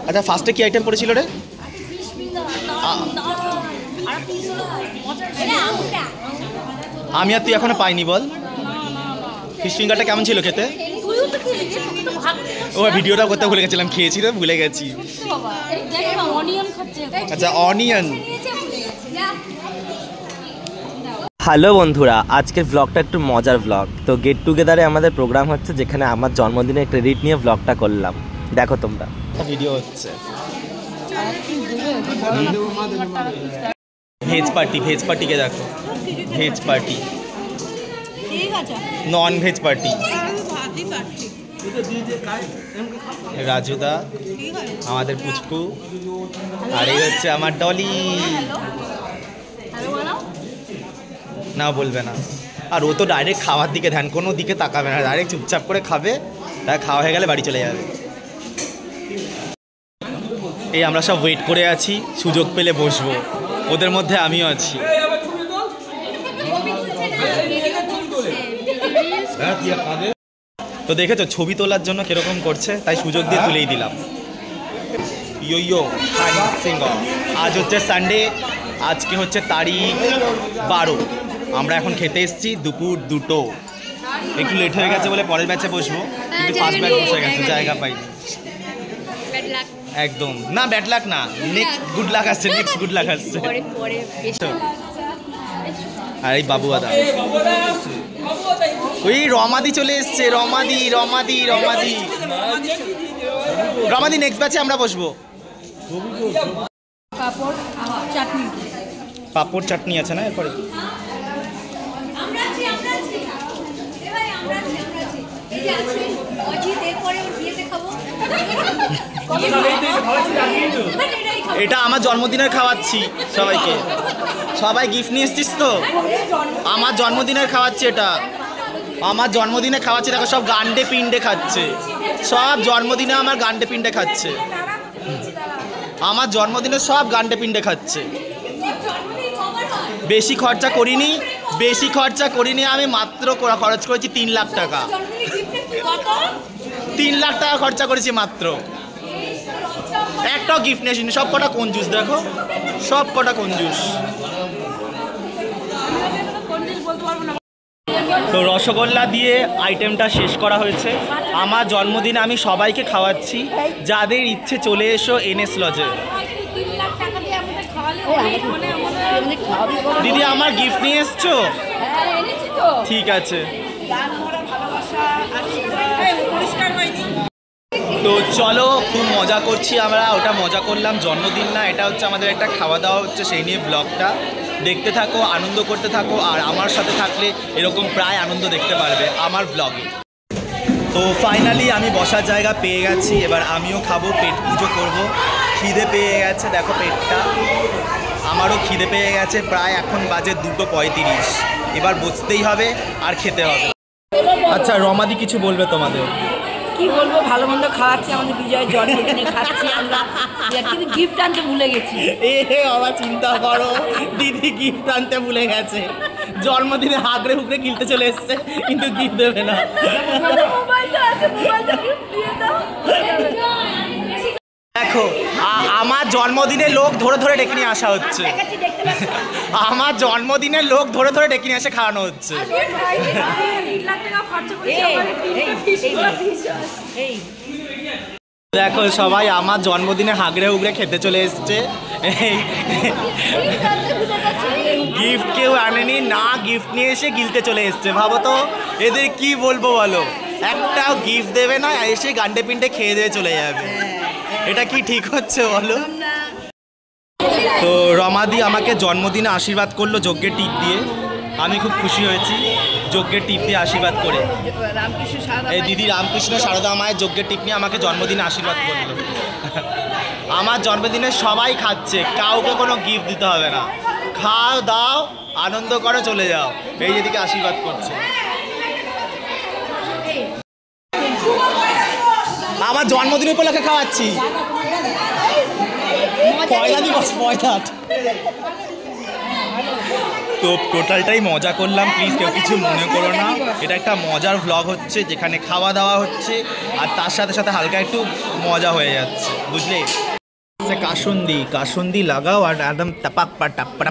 আচ্ছা ফার্স্টে কি আইটেম পড়েছিল রে? আমি আর তুই এখনো পাইনি বল। ফিশ ফিঙ্গারটা কেমন ছিল খেতে? ও ভিডিওটা করতে ভুলে গেছিলাম, খেয়েছি রে ভুলে গেছি। আচ্ছা অনিয়ন। হ্যালো বন্ধুরা, আজকের ব্লগটা একটু মজার ব্লগ। তো গেট টুগেদারে আমাদের প্রোগ্রাম হচ্ছে, যেখানে আমার জন্মদিনের ক্রেডিট নিয়ে ব্লগটা করলাম। দেখো তোমরা, ভিডিও হচ্ছে। ভেজ পার্টি, ভেজ পার্টিকে দেখো, veg party, non veg party. রাজুদা, আমাদের পুচকু, আর এই হচ্ছে আমার ডলি। না বলবে না, আর ও তো ডাইরেক্ট খাওয়ার দিকে ধ্যান, কোনো দিকে তাকাবে না, ডাইরেক্ট চুপচাপ করে খাবে, তাই খাওয়া হয়ে গেলে বাড়ি চলে যাবে। এই আমরা সব ওয়েট করে আছি, সুযোগ পেলে বসবো, ওদের মধ্যে আমিও আছি। তো দেখেছো ছবি তোলার জন্য কিরকম করছে, তাই সুযোগ দিয়ে তুলেই দিলাম। ইয়ো আজ হচ্ছে সানডে, আজকে হচ্ছে তারিখ 12। আমরা এখন খেতে এসেছি দুপুর 2টো। একটু লেট হয়ে গেছে বলে পরের ব্যাচে বসবো, কিন্তু ফার্স্ট ব্যাচ বসে গেছে, জায়গা পাইনি একদম। না ব্যাড লাক না, নেক্সট গুড লাক আসছে, নেক্সট গুড লাক আসছে। আর এই বাবু দাদা, ওই রমাদি চলে এসছে, রমাদি রমাদি রমাদি রমাদি নেক্সট ব্যাচে আমরা বসবো। পাপড় চাটনি আছে না এরপরে? এটা আমার জন্মদিনের খাওয়াচ্ছি সবাইকে, সবাই গিফট নিয়ে এসছিস তো? আমার জন্মদিনের খাওয়াচ্ছি, এটা আমার জন্মদিনে খাওয়াচ্ছি। দেখো সব গান্ডে পিন্ডে খাচ্ছে, সব জন্মদিনে আমার গান্ডে পিন্ডে খাচ্ছে, আমার জন্মদিনে সব গান্ডে পিন্ডে খাচ্ছে। বেশি খরচা করিনি, বেশি খরচা করিনি, আমি মাত্র খরচ করেছি 3 লাখ টাকা। 3 লাখ টাকা খরচা করেছি মাত্র, একটাও গিফট নিয়ে আসিনি। সব কটা কঞ্জুস, দেখো সব কটা কঞ্জুস। তো রসগোল্লা দিয়ে আইটেমটা শেষ করা হয়েছে। আমার জন্মদিনে আমি সবাইকে খাওয়াচ্ছি, যাদের ইচ্ছে চলে এসো এনএস লজে। দিদি আমার গিফট নিয়ে এসছো? ঠিক আছে। তো চলো, খুব মজা করছি আমরা, ওটা মজা করলাম, জন্মদিন না, এটা হচ্ছে আমাদের একটা খাওয়া দাওয়া হচ্ছে, সেই নিয়ে ব্লগটা দেখতে থাকো, আনন্দ করতে থাকো, আর আমার সাথে থাকলে এরকম প্রায় আনন্দ দেখতে পারবে আমার ব্লগে। তো ফাইনালি আমি বসার জায়গা পেয়ে গেছি, এবার আমিও খাবো, পেট পুজো করবো। খিদে পেয়ে গেছে, দেখো পেটটা, আমারও খিদে পেয়ে গেছে। প্রায় এখন বাজে 2:35, এবার বসতেই হবে আর খেতে হবে। আচ্ছা রমাদি কিছু বলবে তোমাদের? কি বলবো, ভালো মন্দ খাওয়াচ্ছি, আমাদের বিজয়ের জন্মদিনে খাচ্ছি আমরা, কিন্তু গিফট আনতে ভুলে গেছি। আবার চিন্তা করো, দিদি গিফট আনতে ভুলে গেছে, জন্মদিনে হাগড়ে হুগড়ে গিলতে চলে এসছে, কিন্তু গিফট দেবে না। দেখো আমার জন্মদিনে লোক ধরে ধরে ডেকে নিয়ে আসা হচ্ছে, আমার জন্মদিনের লোক ধরে ধরে ডেকে নিয়ে এসে খাওয়ানো হচ্ছে। দেখো সবাই আমার জন্মদিনে হাগড়ে হুগড়ে খেতে চলে এসছে, গিফট কেউ আনেনি না, গিফট নিয়ে এসে গিলতে চলে এসছে। ভাবো তো এদের কি বলবো বলো, একটাও গিফট দেবে না, এসে গান্ডে পিন্ডে খেয়ে দিয়ে চলে যাবে, এটা কি ঠিক হচ্ছে বলো? তো রমাদি আমাকে জন্মদিনে আশীর্বাদ করলো যজ্ঞের টিপ দিয়ে, আমি খুব খুশি হয়েছি যজ্ঞের টিপ দিয়ে আশীর্বাদ করে। এই দিদি রামকৃষ্ণ সারদা মায়ের যজ্ঞের টিপ নিয়ে আমাকে জন্মদিনে আশীর্বাদ করলো। আমার জন্মদিনে সবাই খাচ্ছে, কাউকে কোনো গিফট দিতে হবে না, খাও দাও আনন্দ করে চলে যাও। এই যেদিকে আশীর্বাদ করছে, আমার জন্মদিন উপলক্ষে খাওয়াচ্ছি, পয়লা দিবস, পয়লা। তো তো টোটালটাই মজা করলাম, প্লিজ কেউ কিছু মনে করো না। এটা একটা মজার ভ্লগ হচ্ছে যেখানে খাওয়া দাওয়া হচ্ছে আর তার সাথে সাথে হালকা একটু মজা হয়ে যাচ্ছে, বুঝলে? কাসুন্দি লাগাও আর একদম টাপাক টাপ্পা